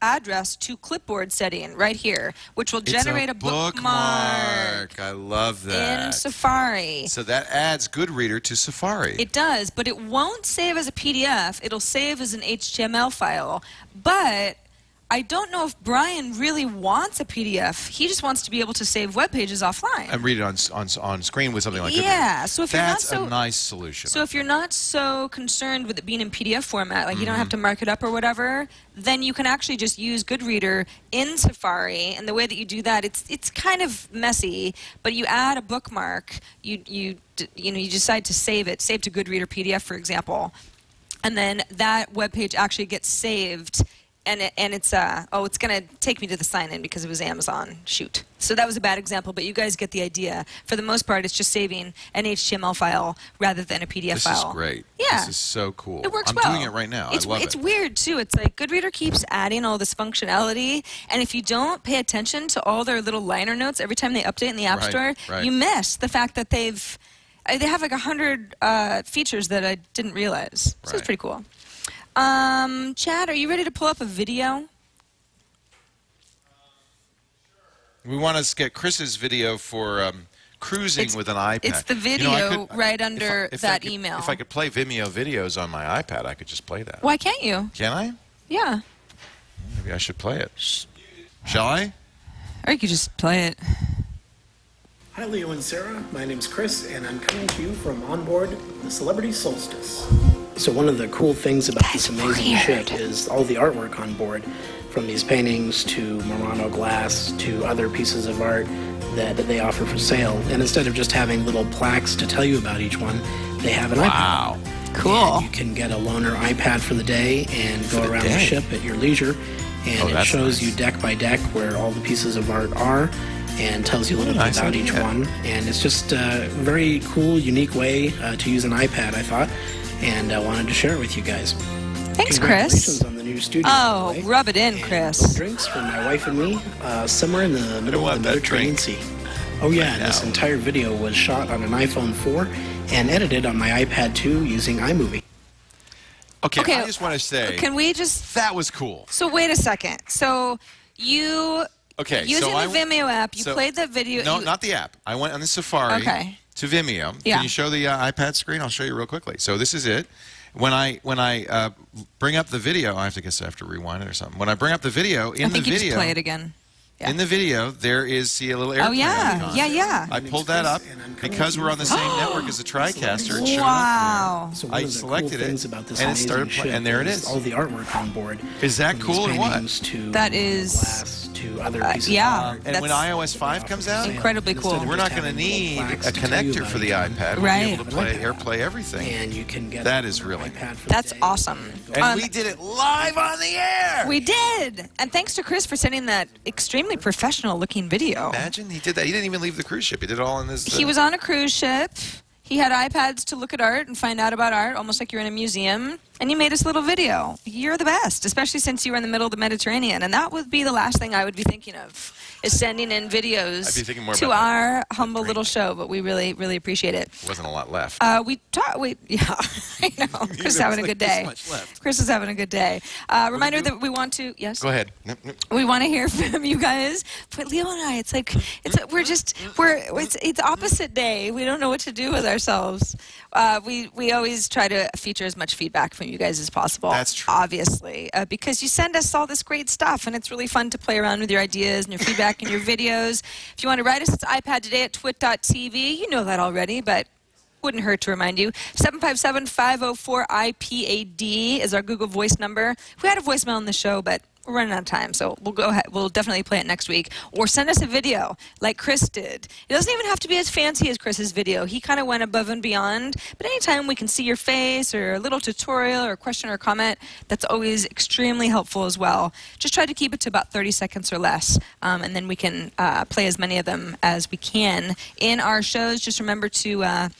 address to clipboard setting right here, which will generate a bookmark. I love that. In Safari. So that adds Goodreader to Safari. It does, but it won't save as a PDF. It'll save as an HTML file. But I don't know if Brian really wants a PDF. He just wants to be able to save web pages offline. And read it on screen with something like Goodreader. Yeah, so if that's a nice solution. So if you're not so concerned with it being in PDF format, like you don't have to mark it up or whatever, then you can actually just use Goodreader in Safari. And the way that you do that, it's kind of messy, but you add a bookmark. You decide to save it, save to Goodreader PDF, for example, and then that web page actually gets saved. And it's it's going to take me to the sign-in because it was Amazon. Shoot. So that was a bad example, but you guys get the idea. For the most part, it's just saving an HTML file rather than a PDF file. This is great. Yeah. This is so cool. It works I'm well. doing it right now. I love it. It's weird, too. It's like Goodreader keeps adding all this functionality, and if you don't pay attention to all their little liner notes every time they update in the App Store, you miss the fact that they have like 100 features that I didn't realize. So it's pretty cool. Chad, are you ready to pull up a video? We want to get Chris's video for cruising with an iPad. It's the video right under that email. If I could play Vimeo videos on my iPad, I could just play that. Why can't you? Can I? Yeah. Maybe I should play it. Shall I? Or you could just play it. Hi Leo and Sarah, my name's Chris and I'm coming to you from on board the Celebrity Solstice. So one of the cool things about this amazing ship is all the artwork on board, from these paintings to Murano glass to other pieces of art that they offer for sale. And instead of just having little plaques to tell you about each one, they have an iPad. Cool. And you can get a loaner iPad for the day and go around the ship at your leisure. And it shows you deck by deck where all the pieces of art are and tells you a little bit about each one. And it's just a very cool, unique way to use an iPad, I thought. And I wanted to share it with you guys. Thanks, Congratulations Chris. on the new studio. Oh, rub it in, Chris. Drinks for my wife and me, somewhere in the middle of the Mediterranean Sea. Oh yeah, and this entire video was shot on an iPhone 4 and edited on my iPad 2 using iMovie. Okay, I just want to say, can we just... That was cool. So wait a second. So you... Okay, using the Vimeo app, you played the video... No, not the app. I went on the Safari to Vimeo. Yeah. Can you show the iPad screen? I'll show you real quickly. So this is it. When I bring up the video, I have to rewind it or something. When I bring up the video, in the video... I think you just play it again. Yeah. In the video, there is, see, a little airplane icon. Yeah. I pulled that up because we're on the same network as the TriCaster. Wow. So I selected it, about this and it started playing, and there it is. All the artwork on board. Is that cool or what? That is... Glass to other pieces of art. And when iOS 5 comes out, incredibly cool. We're not going to need a connector for the iPad. We'll be able to AirPlay everything. And you can get that is really... That's awesome. And we did it live on the air! We did! And thanks to Chris for sending that extremely professional-looking video. Imagine he did that. He didn't even leave the cruise ship. He did it all in this... He was on a cruise ship. He had iPads to look at art and find out about art, almost like you're in a museum. And you made us a little video. You're the best, especially since you were in the middle of the Mediterranean. And that would be the last thing I would be thinking of, is sending in videos to our humble little show. But we really, really appreciate it. There wasn't a lot left. Yeah, I know. Chris is having a good day. Chris is having a good day. Reminder that we want to, yes? Go ahead. We want to hear from you guys. But Leo and I, it's like, it's opposite day. We don't know what to do with ourselves. We always try to feature as much feedback from you guys as possible. That's true. Obviously, because you send us all this great stuff, and it's really fun to play around with your ideas and your feedback and your videos. If you want to write us, it's iPad today at twit.tv. You know that already, but wouldn't hurt to remind you. 757-504-IPAD is our Google Voice number. We had a voicemail on the show, but we're running out of time, so we'll go ahead. We'll definitely play it next week. Or send us a video like Chris did. It doesn't even have to be as fancy as Chris's video. He kind of went above and beyond. But anytime we can see your face or a little tutorial or a question or comment, that's always extremely helpful as well. Just try to keep it to about 30 seconds or less, and then we can play as many of them as we can in our shows. Just remember to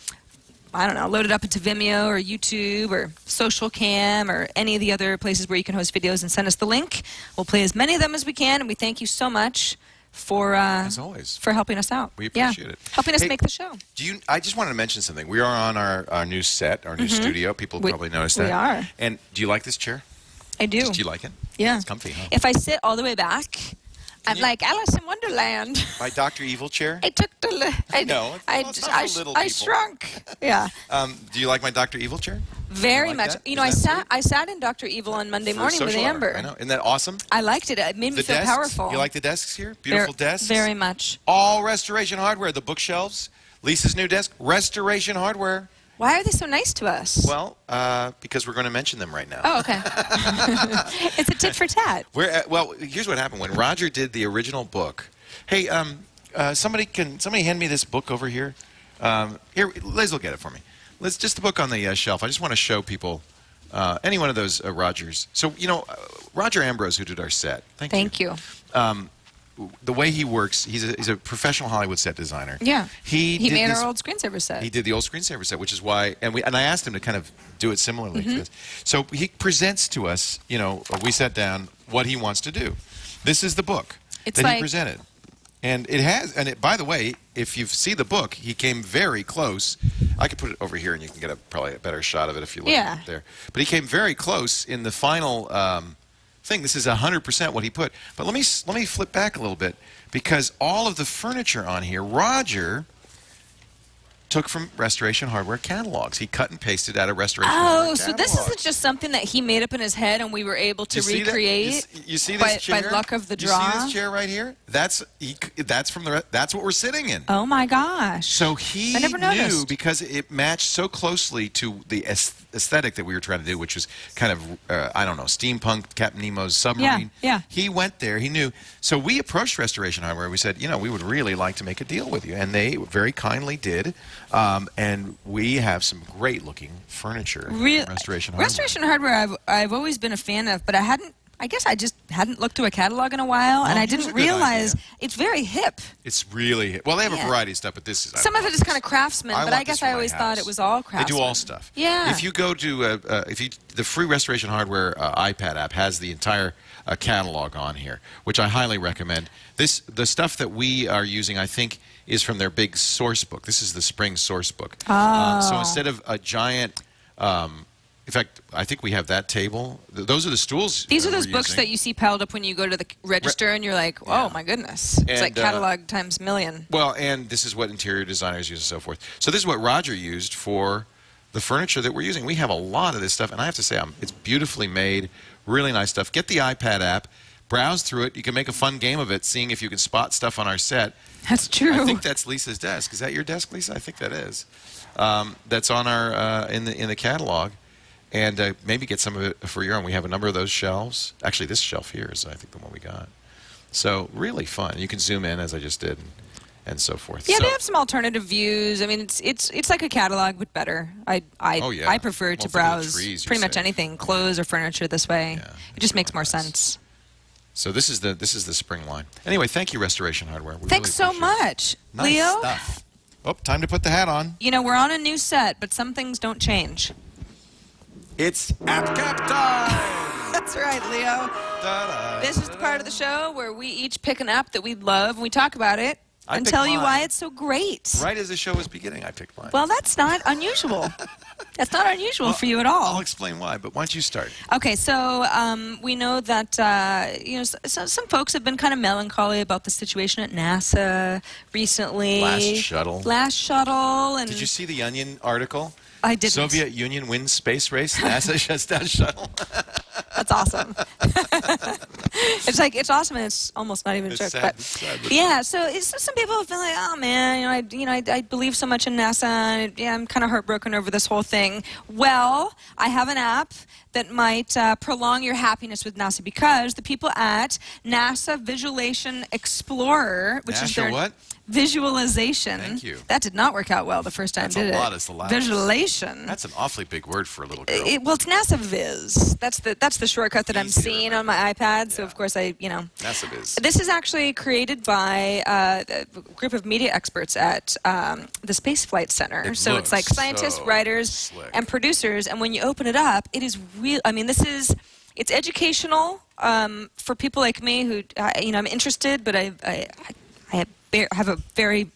I don't know, load it up into Vimeo or YouTube or Social Cam or any of the other places where you can host videos and send us the link. We'll play as many of them as we can, and we thank you so much for as always, for helping us out. We appreciate it. Helping us make the show. I just wanted to mention something. We are on our new set, our new studio. People probably noticed that. We are. And do you like this chair? I do. Do you like it? Yeah. It's comfy, huh? If I sit all the way back, I'm like Alice in Wonderland. My Dr. Evil chair? I took the... I shrunk. Yeah. Do you like my Dr. Evil chair? Very much. You know, I sat in Dr. Evil on Monday morning with Amber. I know. Isn't that awesome? I liked it. It made me feel powerful. You like the desks here? Beautiful desks? Very much. All restoration hardware. The bookshelves, Lisa's new desk, restoration hardware. Why are they so nice to us? Well, because we're going to mention them right now. Oh, okay. It's a tit for tat. Well, here's what happened. When Roger did the original book, hey, somebody hand me this book over here? Here, Liz will get it for me. Liz, just the book on the shelf. I just want to show people any one of those Rogers. So, you know, Roger Ambrose, who did our set. Thank you. The way he works, he's a professional Hollywood set designer. Yeah. He made our old screensaver set. He did the old screensaver set, which is why, and I asked him to kind of do it similarly to this. So he presents to us, you know, we sat down, what he wants to do. This is the book that he presented. And it has, by the way, if you see the book, he came very close. I could put it over here and you can get probably a better shot of it if you look there. But he came very close in the final thing. This is 100% what he put. But let me flip back a little bit, because all of the furniture on here, Roger took from Restoration Hardware catalogs. He cut and pasted out of Restoration Hardware catalogs. So this isn't just something that he made up in his head and we were able to recreate you see this chair? By luck of the draw? You see this chair right here? That's what we're sitting in. Oh my gosh. So he I never noticed. knew, because it matched so closely to the aesthetic that we were trying to do, which was kind of, I don't know, steampunk, Captain Nemo's submarine. Yeah. He went there. He knew. So we approached Restoration Hardware. We said, we would really like to make a deal with you. And they very kindly did. And we have some great-looking furniture from Restoration Hardware. Restoration Hardware I've always been a fan of, but I guess I just hadn't looked through a catalog in a while, and I didn't realize it's very hip. It's really hip. Well, they have a variety of stuff, but this is... Some of it is kind of craftsman, but I guess I always thought it was all craftsman. They do all stuff. Yeah. If you go to... the free Restoration Hardware iPad app has the entire catalog on here, which I highly recommend. The stuff that we are using, I think, is from their big source book. This is the spring source book. So instead of a giant... in fact, I think we have that table. Those are the stools. These are those books that you see piled up when you go to the register, and you're like, oh, my goodness. It's like catalog times million. Well, and this is what interior designers use and so forth. So this is what Roger used for the furniture that we're using. We have a lot of this stuff, and I have to say, it's beautifully made, really nice stuff. Get the iPad app. Browse through it. You can make a fun game of it, seeing if you can spot stuff on our set. That's true. I think that's Lisa's desk. Is that your desk, Lisa? I think that is. That's on our in the catalog. And maybe get some of it for your own. We have a number of those shelves. Actually, this shelf here is, I think, the one we got. So really fun. You can zoom in, as I just did, and so forth. Yeah, they have some alternative views. I mean, it's like a catalog, but better. I prefer to browse pretty much anything, clothes or furniture, this way. Yeah, it just makes more sense. So this is the spring line. Anyway, thank you, Restoration Hardware. Thanks so much, nice Leo. Stuff. Oh, time to put the hat on. We're on a new set, but some things don't change. It's App Cap time! That's right, Leo. Da-da. This is the part of the show where we each pick an app that we love, and we talk about it, and tell you why it's so great. Right as the show was beginning, I picked mine. Well, that's not unusual. That's not unusual for you at all. I'll explain why, but why don't you start? Okay, so we know that some folks have been kind of melancholy about the situation at NASA recently. Last shuttle. And did you see the Onion article? I didn't. Soviet Union wins space race. NASA shuts down shuttle. That's awesome. It's awesome, and it's almost not even a joke. But yeah, so some people have been like, oh man, I believe so much in NASA, and I'm kind of heartbroken over this whole thing. Well, I have an app that might prolong your happiness with NASA, because the people at NASA Visualization Explorer, which is their what? Visualization. Thank you. That did not work out well the first time, did it? That's a lot. Visualization. That's an awfully big word for a little girl. Well, it's NASA Viz. That's the shortcut that I'm seeing on my iPad. So of course NASA Viz. This is actually created by a group of media experts at the Space Flight Center. So it's like scientists, writers, and producers. And when you open it up, it is real. I mean, it's educational for people like me who I'm interested, but I have a very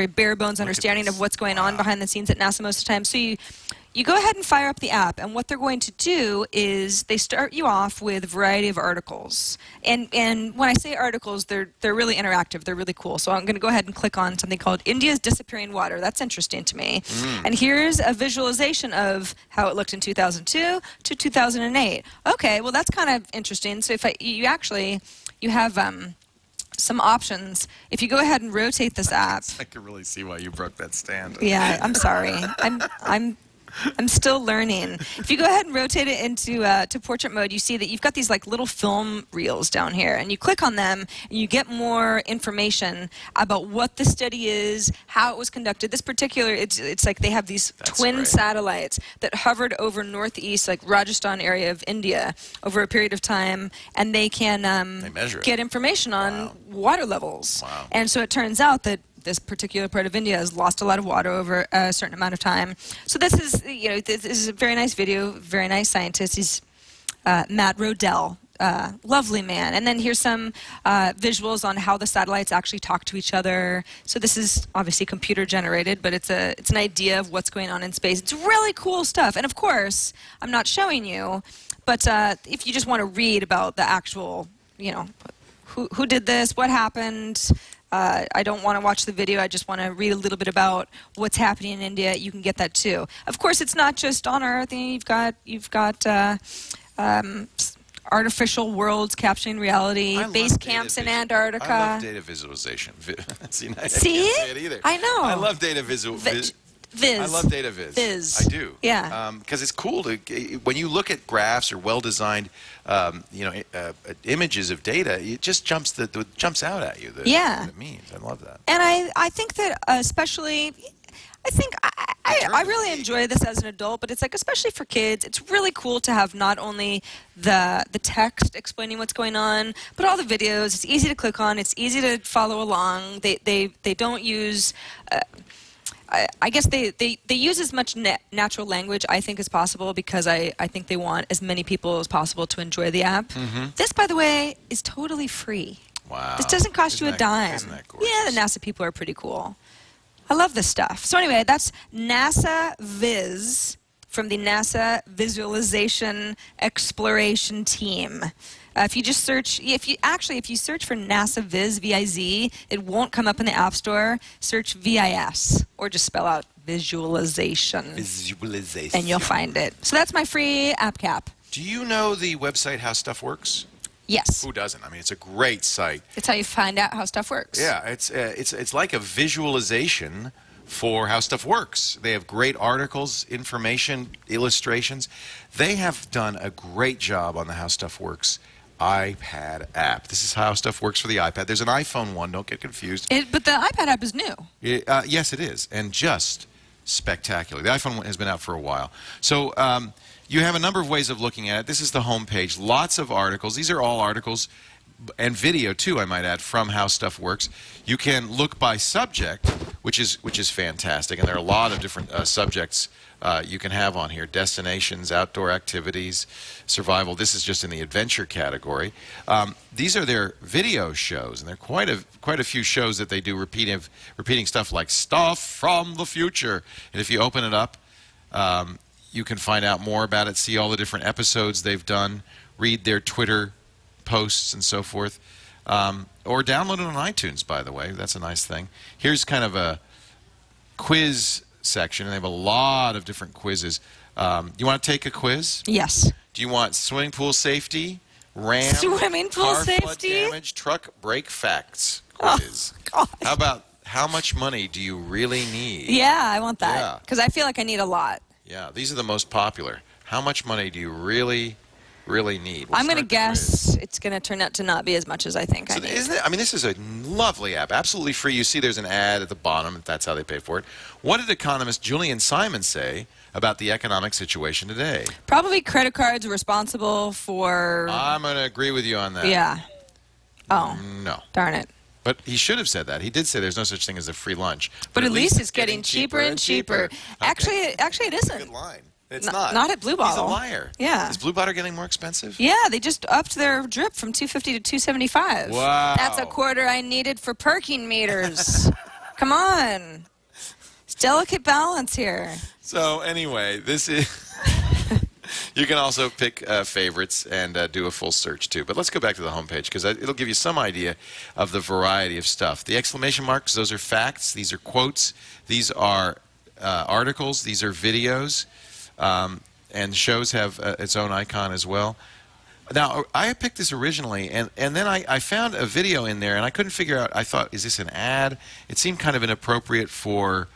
bare bones understanding of what's going on behind the scenes at NASA most of the time. So you go ahead and fire up the app, and what they're going to do is they start you off with a variety of articles. And when I say articles, they're really interactive. They're really cool. So I'm going to go ahead and click on something called India's Disappearing Water. That's interesting to me. And here's a visualization of how it looked in 2002 to 2008. Okay, well that's kind of interesting. So if you have some options. If you go ahead and rotate this app, I can really see why you broke that stand. Yeah, I'm sorry. I'm still learning. If you go ahead and rotate it into to portrait mode, you see that you've got these like little film reels down here, and you click on them, and you get more information about what the study is, how it was conducted. This particular, it's like they have these twin satellites that hovered over northeast, like Rajasthan area of India, over a period of time, and they can get information on water levels. Wow. And so it turns out that this particular part of India has lost a lot of water over a certain amount of time. So this is, this is a very nice video, very nice scientist. He's Matt Rodell, lovely man. And then here's some visuals on how the satellites actually talk to each other. So this is obviously computer generated, but it's an idea of what's going on in space. It's really cool stuff. And of course, I'm not showing you, but if you just want to read about the actual, who did this, what happened, I don't want to watch the video, I just want to read a little bit about what's happening in India, you can get that too. Of course, it's not just on Earth. You've got artificial worlds capturing reality, base camps in Antarctica. I love data visualization. See? I can't say it either. I know. I love data visualization. Viz. I love data viz. I do. Yeah. Because it's cool to when you look at graphs or well-designed, images of data, it just jumps out at you. What it means. I love that. And I think that especially. I think I really enjoy this as an adult, but it's like, especially for kids, it's really cool to have not only the text explaining what's going on, but all the videos. It's easy to click on. It's easy to follow along. They don't use. I guess they use as much natural language, I think, as possible, because I think they want as many people as possible to enjoy the app. This, by the way, is totally free. Wow. This doesn't cost you a dime. Isn't that gorgeous? Yeah, the NASA people are pretty cool. I love this stuff. So anyway, that's NASA Viz from the NASA Visualization Exploration Team. If you just search, if you search for NASA Viz, V-I-Z, it won't come up in the App Store. Search V-I-S, or just spell out visualization. Visualization. And you'll find it. So that's my free app cap. Do you know the website HowStuff Works? Yes. Who doesn't? I mean, it's a great site. It's how you find out how stuff works. Yeah, it's like a visualization for how stuff works. They have great articles, information, illustrations. They have done a great job on the How Stuff Works iPad app. This is How Stuff Works for the iPad. There's an iPhone one. Don't get confused. But the iPad app is new. Yes, it is, and just spectacular. The iPhone one has been out for a while. So. You have a number of ways of looking at it. This is the home page. Lots of articles. These are all articles and video, too, I might add, from How Stuff Works. You can look by subject, which is fantastic. And there are a lot of different subjects you can have on here. Destinations, outdoor activities, survival. This is just in the adventure category. These are their video shows, and there are quite a few shows that they do repeating stuff like Stuff from the Future. And if you open it up, you can find out more about it, see all the different episodes they've done, read their Twitter posts and so forth, or download it on iTunes, by the way. That's a nice thing. Here's kind of a quiz section, and they have a lot of different quizzes. You want to take a quiz? Yes. Do you want swimming pool safety, RAM, swimming pool car safety, flood damage, truck brake facts quiz? Oh, God. How about how much money do you really need? Yeah, I want that, because I feel like I need a lot. Yeah, these are the most popular. How much money do you really need? I'm going to guess it's going to turn out to not be as much as I think I need. Isn't it? I mean, this is a lovely app, absolutely free. You see there's an ad at the bottom, if that's how they pay for it. What did economist Julian Simon say about the economic situation today? Probably credit cards are responsible for... I'm going to agree with you on that. Yeah. Oh. No. Darn it. But he should have said that. He did say there's no such thing as a free lunch. But at least it's getting cheaper and cheaper. Okay. Actually, it isn't. Good line. It's not. Not at Blue Bottle. He's a liar. Yeah. Is Blue Bottle getting more expensive? Yeah, they just upped their drip from $2.50 to $2.75. Wow. That's a quarter I needed for parking meters. Come on. It's delicate balance here. So anyway, this is... You can also pick favorites and do a full search, too. But let's go back to the homepage, because it'll give you some idea of the variety of stuff. The exclamation marks, those are facts. These are quotes. These are articles. These are videos. And shows have its own icon as well. Now, I picked this originally, and then I found a video in there, and I couldn't figure out. I thought, is this an ad? It seemed kind of inappropriate for...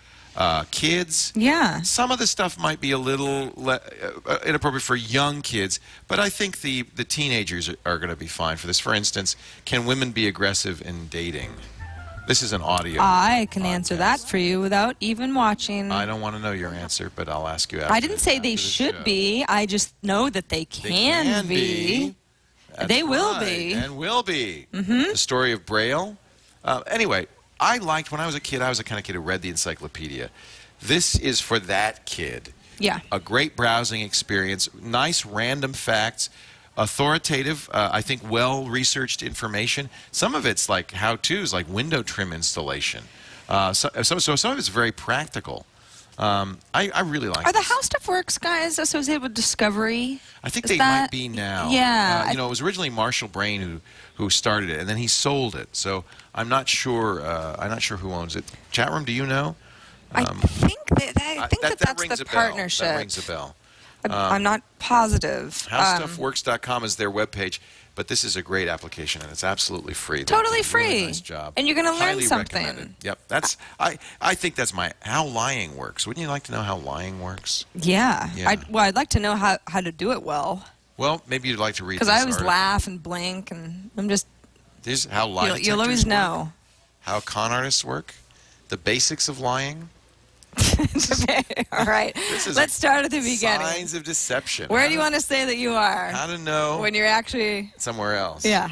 kids. Yeah. Some of the stuff might be a little inappropriate for young kids, but I think the teenagers are going to be fine for this. For instance, can women be aggressive in dating? This is an audio. I can answer that for you without even watching. I don't want to know your answer, but I'll ask you after. I didn't say they should be. I just know that they can be. They will be. And will be. The story of Braille. Anyway. I liked, when I was a kid, I was the kind of kid who read the encyclopedia. This is for that kid. Yeah. A great browsing experience, nice random facts, authoritative, I think well-researched information. Some of it's like how-tos, like window trim installation. So some of it's very practical. I really like. Are the HowStuff Works guys associated with Discovery? I think they might be now. Yeah. You know, it was originally Marshall Brain who started it, and then he sold it. So I'm not sure. I'm not sure who owns it. Chat room, do you know? I think that's the partnership. That rings a bell. I'm not positive. HowStuffWorks.com is their webpage, but this is a great application, and it's absolutely free. Totally free. Really nice job. And you're going to learn Highly something. recommended. Yep. I think that's how lying works. Wouldn't you like to know how lying works? Yeah. I'd like to know how to do it well. Well, maybe you'd like to read. Because I always laugh and blink, and I'm just. This is how lie detectors you'll always know. How con artists work. The basics of lying. All right. Let's start at the beginning. Signs of deception. Where do you want to say that you are? How to know when you're actually somewhere else. Yeah.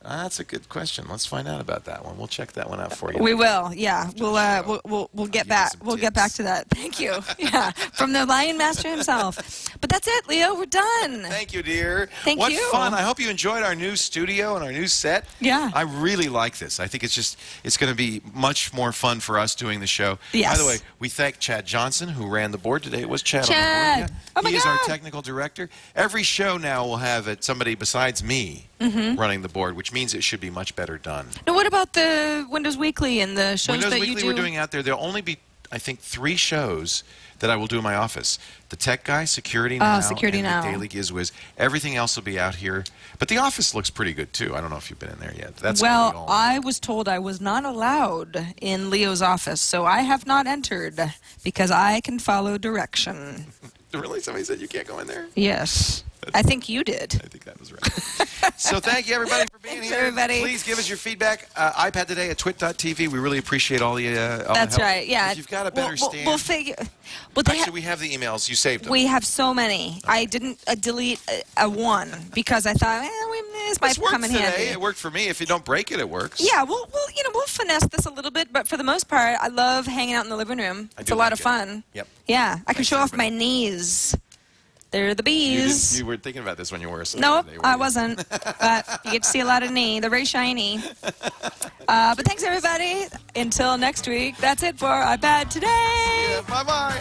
That's a good question. Let's find out about that one. We'll check that one out for you. We will. Yeah. We'll get back. We'll get back to that. Thank you. Yeah. From the Lion Master himself. But that's it, Leo. We're done. Thank you, dear. Thank you. What fun. I hope you enjoyed our new studio and our new set. Yeah. I really like this. I think it's going to be much more fun for us doing the show. Yes. By the way, we thank Chad Johnson, who ran the board today. It was Chad. Chad. On the board. Yeah. Oh my He is God. our technical director. Every show now will have somebody besides me running the board, which means it should be much better done. Now, what about the Windows Weekly and the shows Windows that Weekly you do? we're doing out there. There'll only be, I think, 3 shows that I will do in my office. The Tech Guy, Security Now, Security and Now. the Daily Gizwiz. Everything else will be out here. But the office looks pretty good, too. I don't know if you've been in there yet. Well, I was told I was not allowed in Leo's office, so I have not entered because I can follow direction. Really? Somebody said you can't go in there? Yes. I think you did. I think that was right. So thank you, everybody, for being here. Everybody. Please give us your feedback. iPad today at twit.tv. We really appreciate all the That's help. right. Yeah. If you've got a better stand. We'll figure. Actually, we have the emails. You saved them. We have so many. Okay. I didn't delete a one because I thought, this might come in handy. It worked for me. If you don't break it, it works. Yeah, we'll finesse this a little bit, but for the most part, I love hanging out in the living room. It's a lot of fun. Yep. Yeah, I can show off my knees. They're the bees. You were thinking about this when you were asleep. Nope, I wasn't. But you get to see a lot of knee. They're very shiny. But thanks, everybody. Until next week, that's it for iPad Today. Yeah, bye-bye.